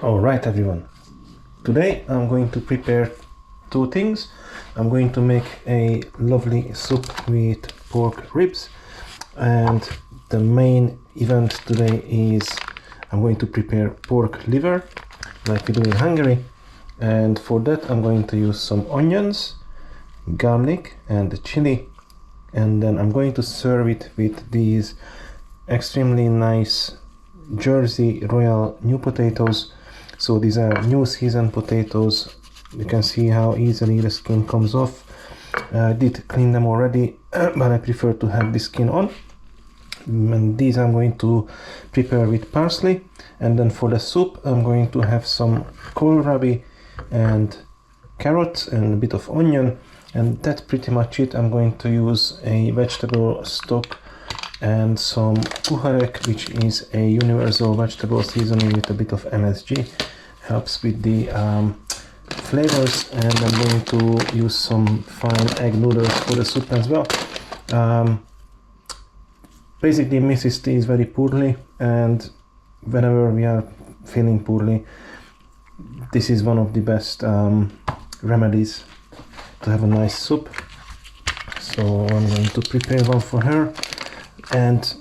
Alright everyone, today I'm going to prepare two things. I'm going to make a lovely soup with pork ribs, and the main event today is I'm going to prepare pork liver like we do in Hungary, and for that I'm going to use some onions, garlic and chili, and then I'm going to serve it with these extremely nice Jersey Royal new potatoes. So these are new season potatoes. You can see how easily the skin comes off. I did clean them already, but I prefer to have the skin on. And these I'm going to prepare with parsley, and then for the soup I'm going to have some kohlrabi and carrots and a bit of onion, and that's pretty much it. I'm going to use a vegetable stock and some puharek, which is a universal vegetable seasoning with a bit of MSG, helps with the flavors, and I'm going to use some fine egg noodles for the soup as well. Basically Mrs. T is very poorly, and whenever we are feeling poorly, this is one of the best remedies to have a nice soup. So I'm going to prepare one for her, and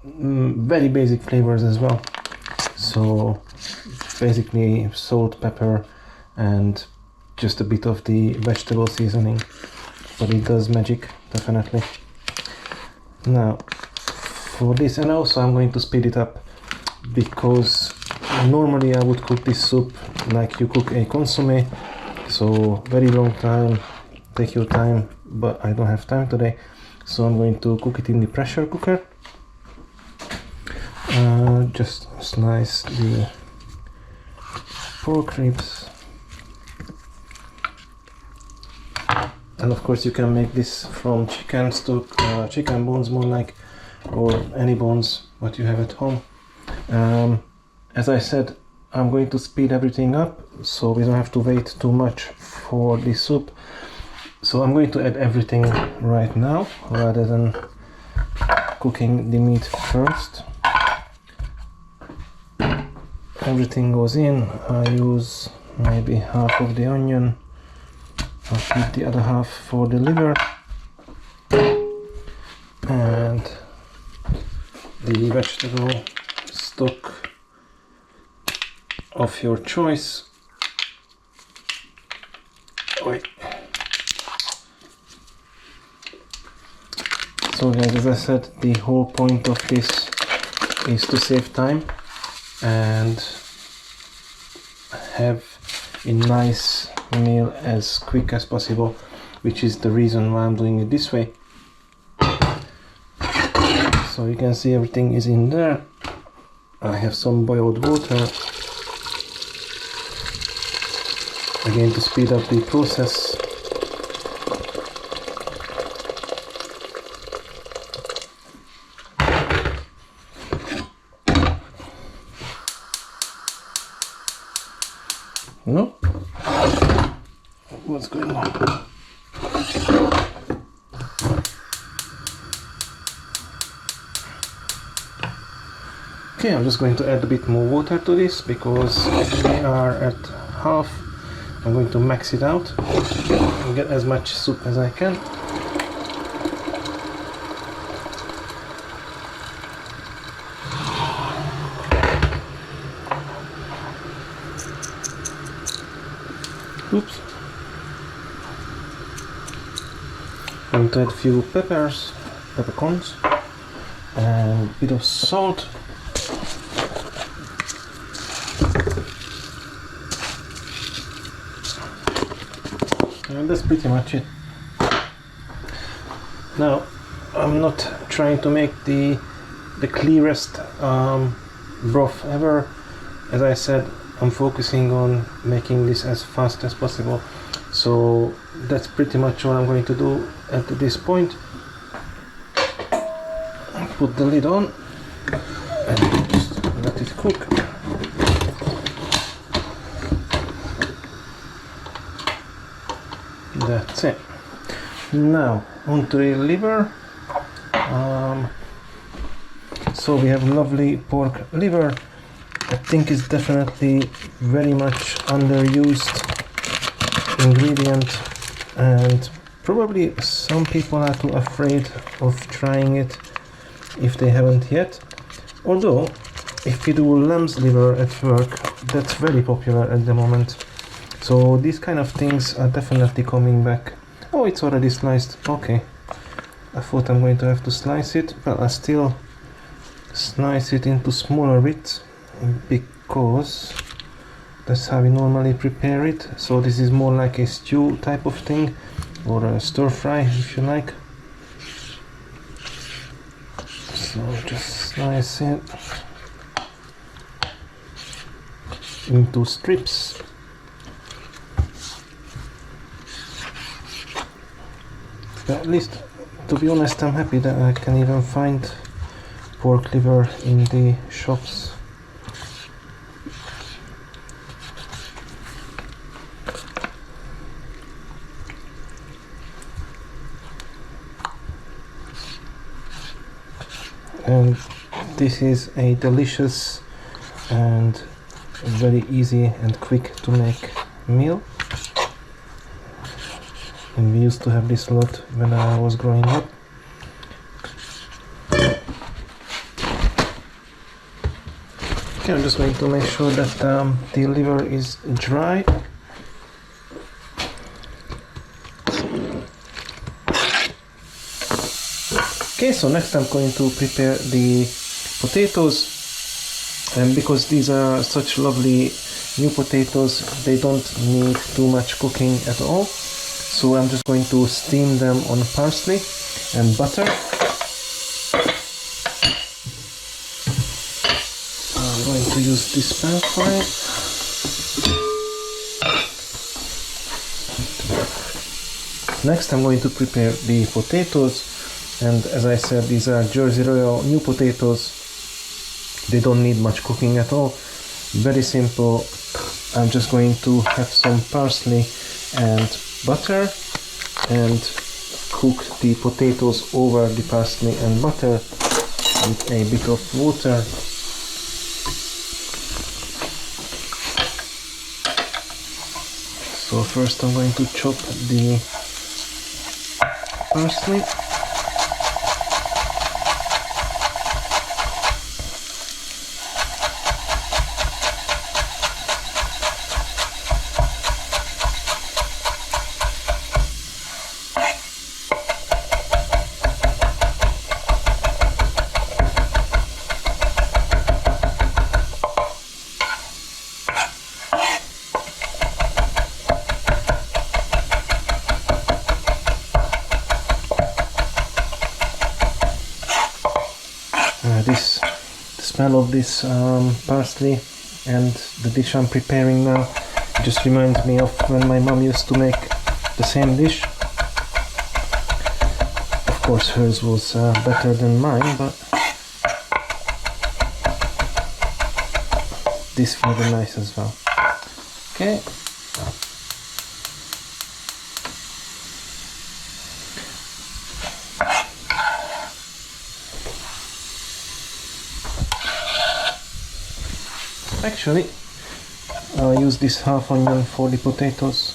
very basic flavors as well. So basically salt, pepper and just a bit of the vegetable seasoning, but it does magic, definitely. Now for this, and also I'm going to speed it up, because normally I would cook this soup like you cook a consommé, so very long time, take your time, but I don't have time today. So I'm going to cook it in the pressure cooker. Just slice the pork ribs, and of course you can make this from chicken stock, chicken bones more like, or any bones what you have at home. As I said, I'm going to speed everything up so we don't have to wait too much for the soup. So I'm going to add everything right now rather than cooking the meat first. Everything goes in. I use maybe half of the onion. I'll keep the other half for the liver. And the vegetable stock of your choice. Wait. So guys, as I said, the whole point of this is to save time and have a nice meal as quick as possible, which is the reason why I'm doing it this way. So you can see everything is in there. I have some boiled water, again to speed up the process. No? What's going on? Okay, I'm just going to add a bit more water to this because we are at half. I'm going to max it out and get as much soup as I can. Oops. I'm going to add a few peppercorns, and a bit of salt. And that's pretty much it. Now, I'm not trying to make the clearest broth ever. As I said, I'm focusing on making this as fast as possible. So that's pretty much what I'm going to do at this point. Put the lid on and just let it cook. That's it. Now onto the liver. So we have lovely pork liver. I think it's definitely very much underused ingredient, and probably some people are too afraid of trying it if they haven't yet. Although, if you do lamb's liver at work, that's very popular at the moment. So these kind of things are definitely coming back. Oh, it's already sliced. Okay. I thought I'm going to have to slice it, but I still slice it into smaller bits because that's how we normally prepare it. So this is more like a stew type of thing, or a stir fry if you like. So just slice it into strips. But at least, to be honest, I'm happy that I can even find pork liver in the shops. And this is a delicious and very easy and quick to make meal. And we used to have this a lot when I was growing up. Okay, I'm just going to make sure that the liver is dry. Okay, so next I'm going to prepare the potatoes, and because these are such lovely new potatoes, they don't need too much cooking at all. So I'm just going to steam them on parsley and butter. I'm going to use this pan for it. Next I'm going to prepare the potatoes, and as I said, these are Jersey Royal new potatoes. They don't need much cooking at all. Very simple. I'm just going to have some parsley and butter and cook the potatoes over the parsley and butter with a bit of water. So first I'm going to chop the parsley. The smell of this parsley and the dish I'm preparing now just reminds me of when my mom used to make the same dish. Of course hers was better than mine, but this very nice as well. Okay. Actually, I'll use this half onion for the potatoes.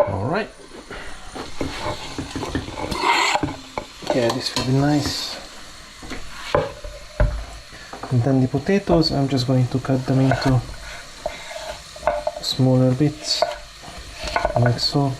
Alright. Yeah, this will be nice. And then the potatoes, I'm just going to cut them into smaller bits, like so.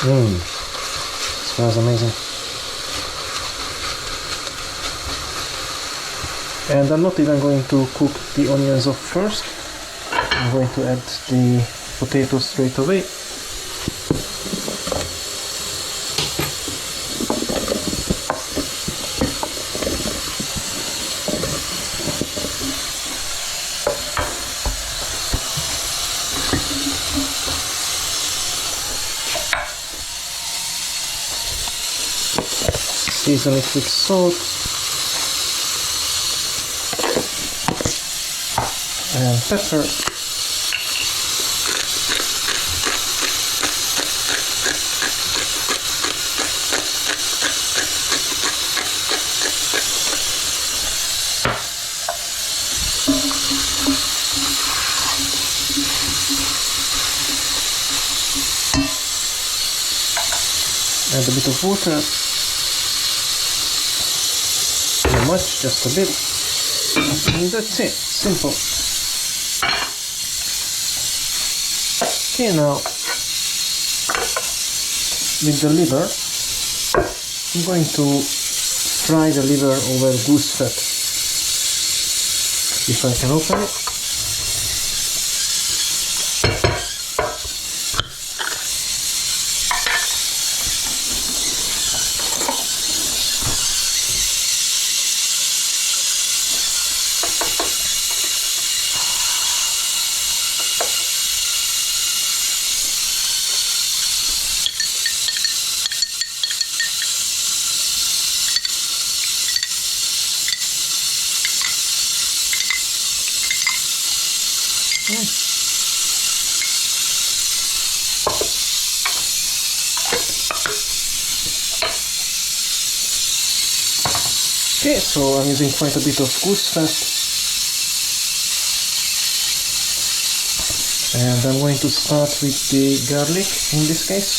Smells amazing. And I'm not even going to cook the onions off first. I'm going to add the potatoes straight away. Season it with salt and pepper. Add a bit of water. Not much, just a bit. And that's it. Simple. Okay, now with the liver, I'm going to fry the liver over goose fat. If I can open it. Okay, so I'm using quite a bit of goose fat, and I'm going to start with the garlic in this case.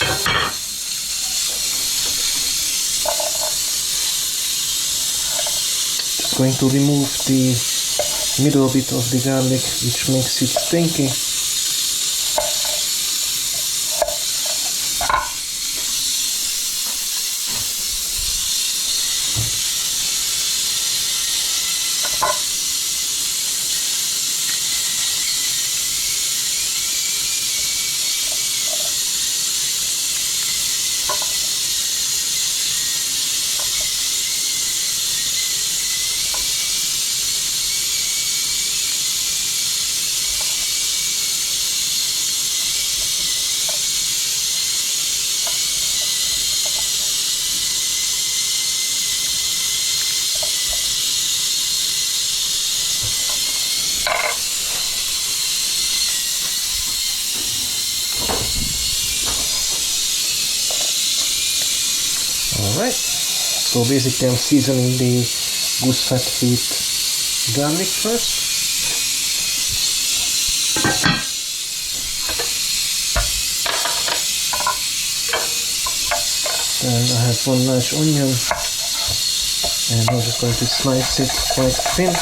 Just going to remove the middle bit of the garlic, which makes it stinky. Alright, so basically I'm seasoning the goose fat with garlic first. Then I have one large onion, and I'm just going to slice it quite thin.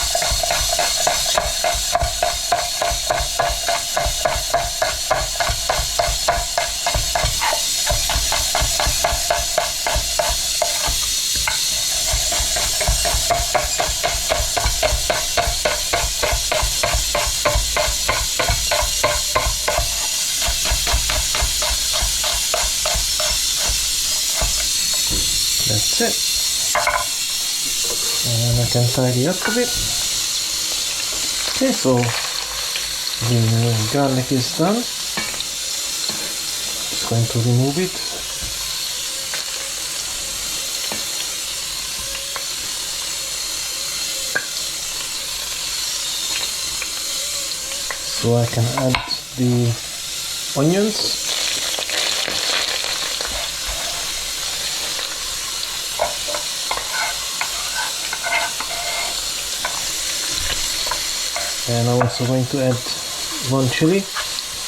That's it. And I can tidy up a bit. Okay, so the garlic is done. Just going to remove it. So I can add the onions. And I'm also going to add one chili,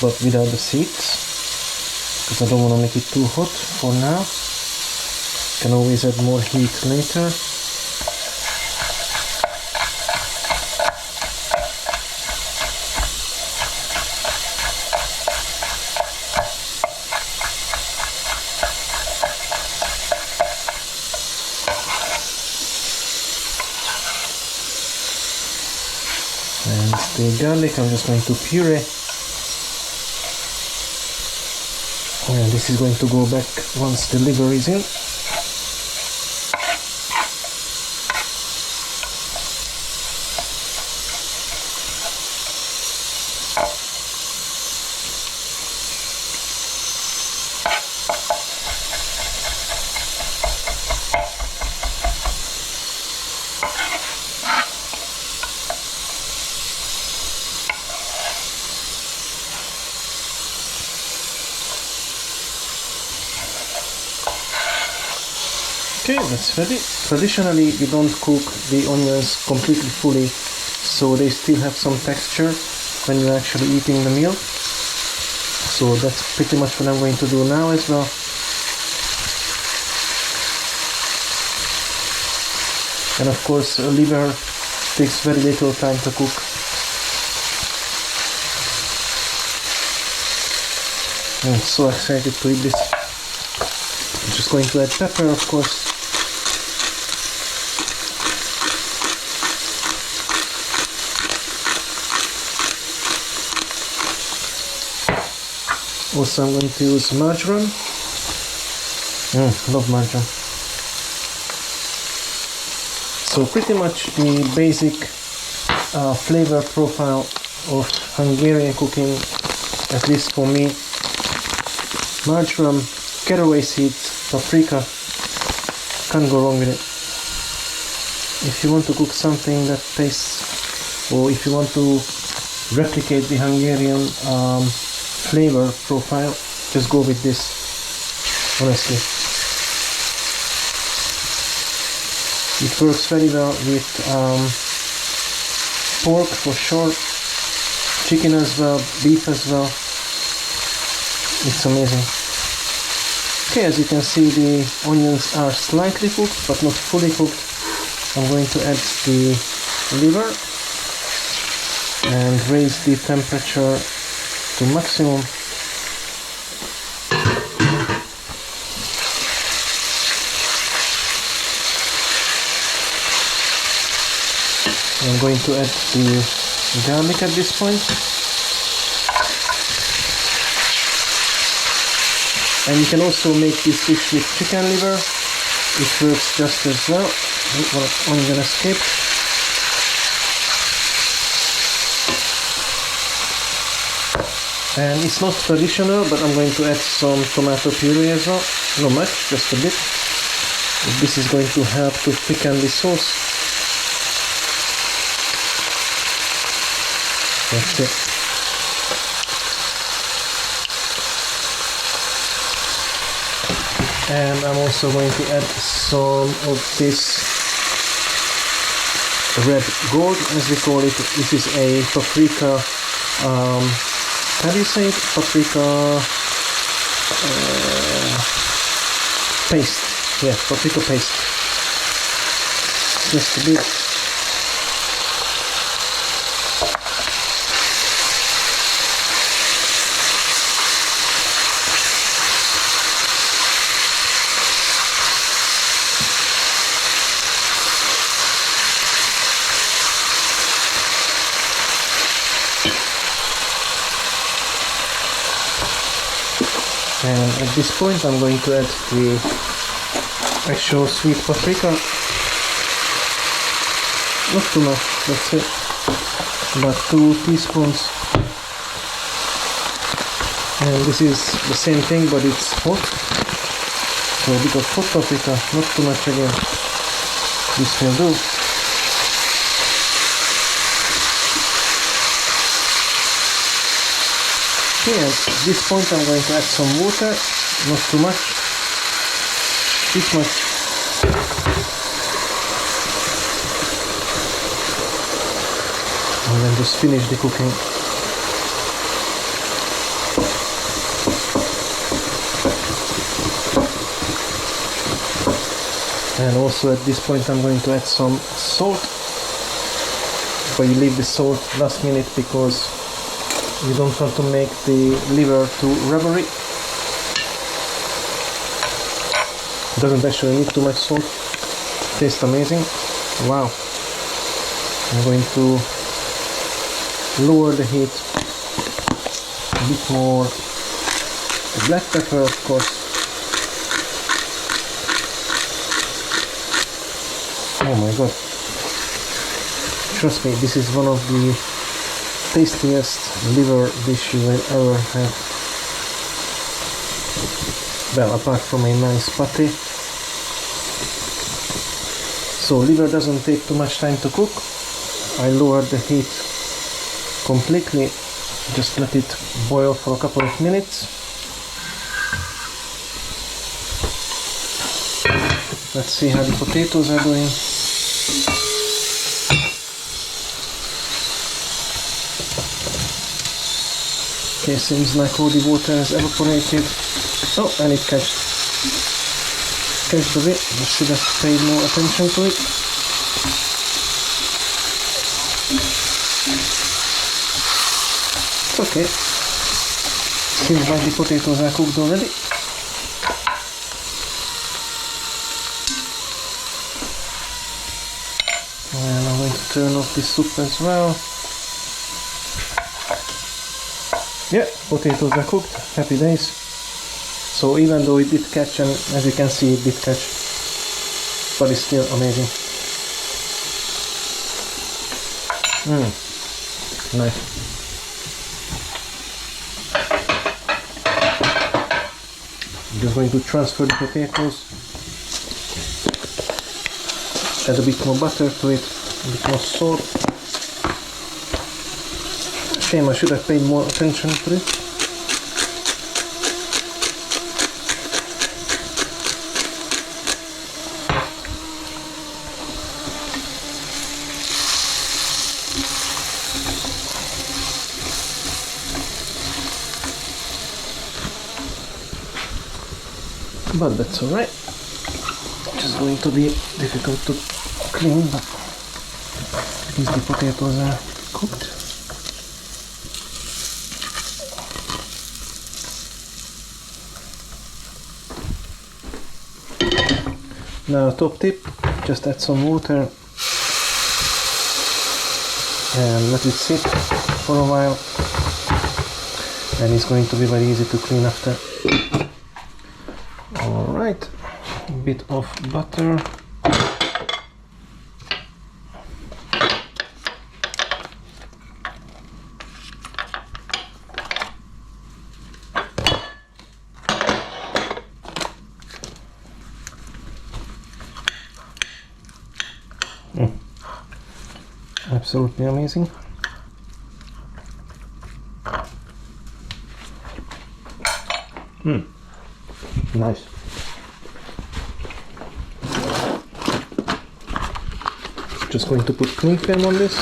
but without the seeds, because I don't want to make it too hot for now. Can always add more heat later. And the garlic I'm just going to puree. And this is going to go back once the liver is in. Okay, that's ready. Traditionally, we don't cook the onions completely fully, so they still have some texture when you're actually eating the meal. So that's pretty much what I'm going to do now as well. And of course, liver takes very little time to cook. I'm so excited to eat this. I'm just going to add pepper, of course. Also, I'm going to use marjoram. Love marjoram. So pretty much the basic flavor profile of Hungarian cooking, at least for me. Marjoram, caraway seeds, paprika, can't go wrong with it. If you want to cook something that tastes, or if you want to replicate the Hungarian flavor profile, just go with this, honestly. It works very well with pork for sure, chicken as well, beef as well. It's amazing. Okay, as you can see, the onions are slightly cooked but not fully cooked. I'm going to add the liver and raise the temperature to maximum. I'm going to add the garlic at this point. And you can also make this dish with chicken liver. It works just as well. One onion escaped. And it's not traditional, but I'm going to add some tomato puree as well. Not much, just a bit. This is going to help to thicken the sauce. That's it. And I'm also going to add some of this red gold, as we call it. This is a paprika, how do you say it? Paprika paste. Yeah, paprika paste. Just a bit. And at this point I'm going to add the actual sweet paprika. Not too much, that's it. About 2 teaspoons. And this is the same thing, but it's hot. So a bit of hot paprika, not too much again. This will do. Okay, at this point I'm going to add some water, not too much, this much. And then just finish the cooking. And also at this point I'm going to add some salt, but you leave the salt last minute because you don't want to make the liver too rubbery. It doesn't actually need too much salt. Tastes amazing. Wow. I'm going to lower the heat, a bit more black pepper, of course. Oh my god, trust me, this is one of the tastiest liver dish you will ever have. Well, apart from a nice patty. So liver doesn't take too much time to cook. I lowered the heat completely, just let it boil for a couple of minutes. Let's see how the potatoes are doing. Okay, seems like all the water has evaporated. Oh, and it catched a bit. I should have paid more attention to it. It's okay. Seems like the potatoes are cooked already. And I'm going to turn off the soup as well. Yeah, potatoes are cooked. Happy days. So even though it did catch, and as you can see it did catch, but it's still amazing. Nice. I'm just going to transfer the potatoes, add a bit more butter to it, a bit more salt. Shame, I should have paid more attention to it. But that's alright. Just going to be difficult to clean, but at least the potatoes are cooked. Now, top tip, just add some water and let it sit for a while, and it's going to be very easy to clean after. Alright, a bit of butter. Absolutely amazing. Nice. Just going to put cling film on this.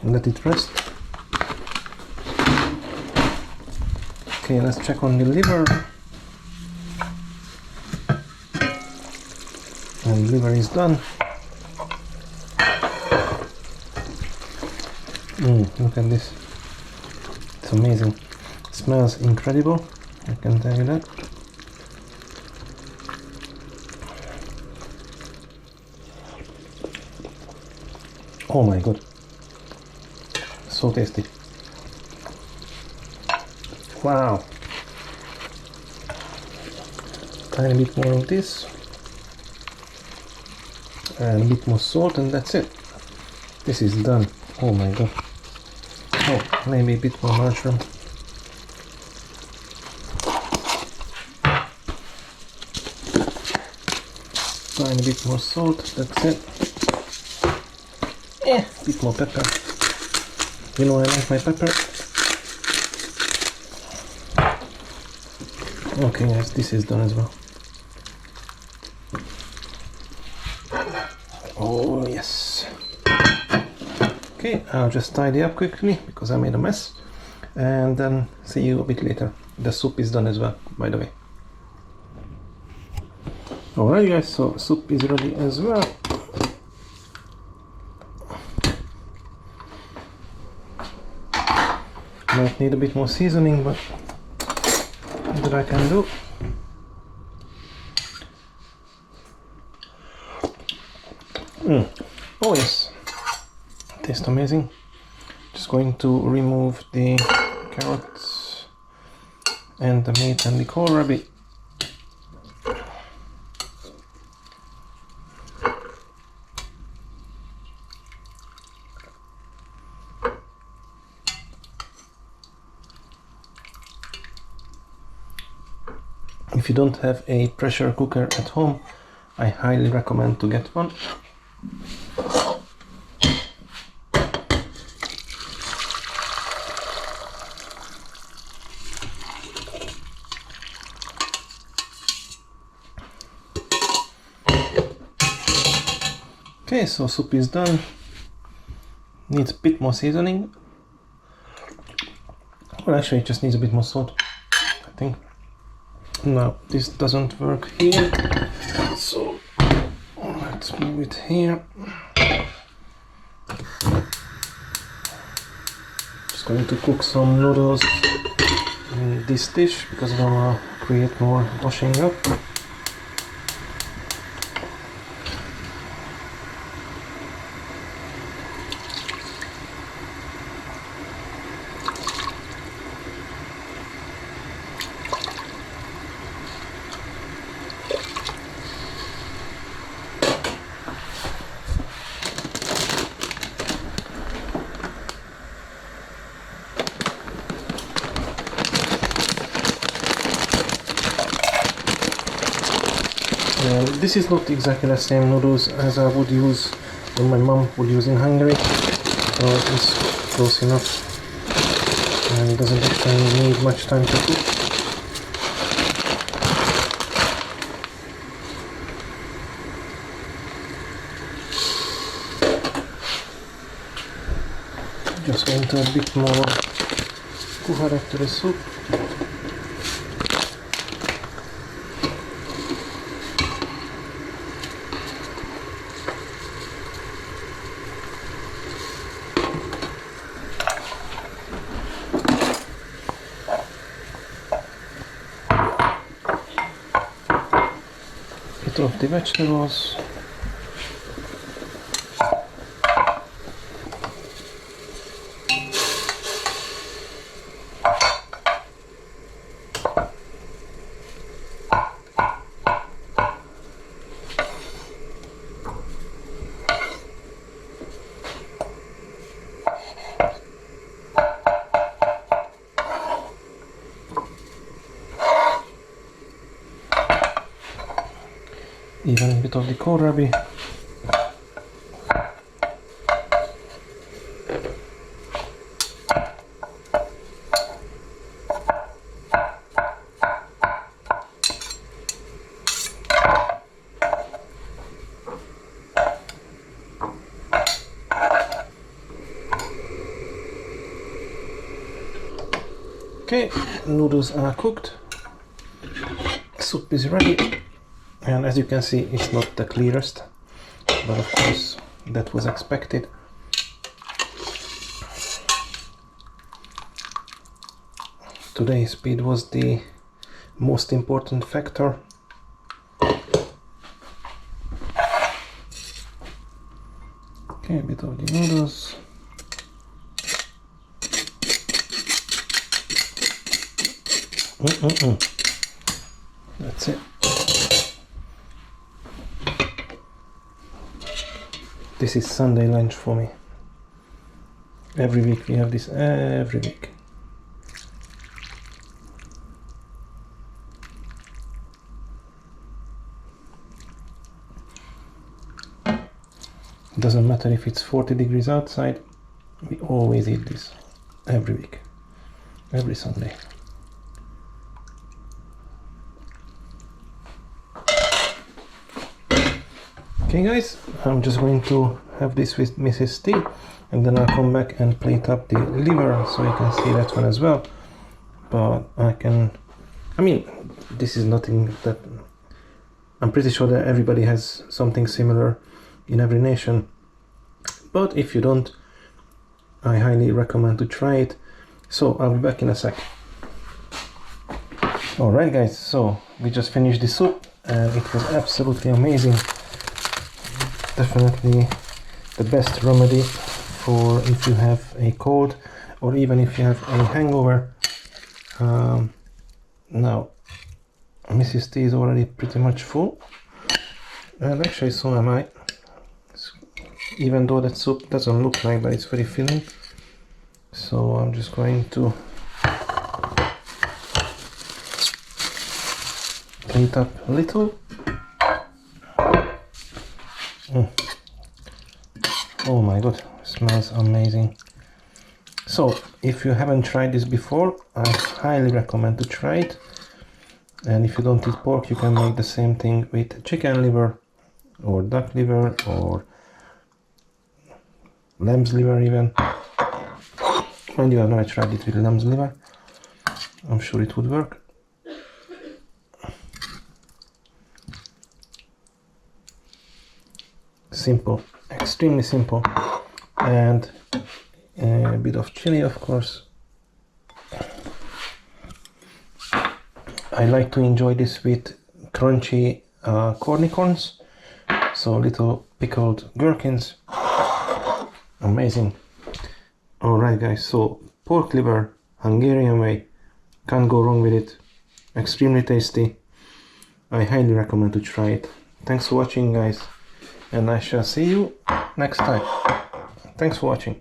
And let it rest. Okay, let's check on the liver. And liver is done. Look at this. It's amazing. It smells incredible, I can tell you that. Oh my god. So tasty. Wow. Tiny bit more of this. And a bit more salt, and that's it. This is done. Oh my god. Oh, maybe a bit more marjoram. Tiny bit more salt, that's it. A bit more pepper. You know I like my pepper. Okay guys, this is done as well. Oh yes. Okay, I'll just tidy up quickly because I made a mess, and then see you a bit later. The soup is done as well, by the way. Alright guys, so soup is ready as well. Might need a bit more seasoning, but that I can do. Oh yes, tastes amazing. Just going to remove the carrots and the meat and the kohlrabi. If you don't have a pressure cooker at home, I highly recommend to get one. Okay, so soup is done. Needs a bit more seasoning. Well, actually it just needs a bit more salt, I think. No, this doesn't work here, so let's move it here. Just going to cook some noodles in this dish because I want to create more washing up. This is not exactly the same noodles as I would use, or my mom would use in Hungary, so it's close enough and it doesn't actually need much time to cook. Just going to add a bit more kuharek to the soup. Of the vegetables. Even a bit of the kohlrabi. Okay, noodles are cooked. Soup is ready. And as you can see, it's not the clearest, but of course that was expected. Today speed was the most important factor. Okay, a bit of the noodles. That's it. This is Sunday lunch for me. Every week we have this, every week. Doesn't matter if it's 40 degrees outside, we always eat this. Every week. Every Sunday. Okay guys, I'm just going to have this with Mrs. T, and then I'll come back and plate up the liver so you can see that one as well. But I mean, this is nothing that, I'm pretty sure that everybody has something similar in every nation. But if you don't, I highly recommend to try it. So I'll be back in a sec. Alright guys, so we just finished the soup and it was absolutely amazing. definitely the best remedy for if you have a cold or even if you have a hangover. Now Mrs. T is already pretty much full, and actually so am I, even though that soup doesn't look like, but it's very filling. So I'm just going to heat up a little. Oh my god, it smells amazing. So if you haven't tried this before, I highly recommend to try it. And if you don't eat pork, you can make the same thing with chicken liver or duck liver or lamb's liver even. And you have never tried it with lamb's liver, I'm sure it would work. Simple, extremely simple, and a bit of chili, of course. I like to enjoy this with crunchy cornicorns, so little pickled gherkins. Amazing. Alright guys, so pork liver, Hungarian way, can't go wrong with it. Extremely tasty. I highly recommend to try it. Thanks for watching guys, and I shall see you next time. Thanks for watching.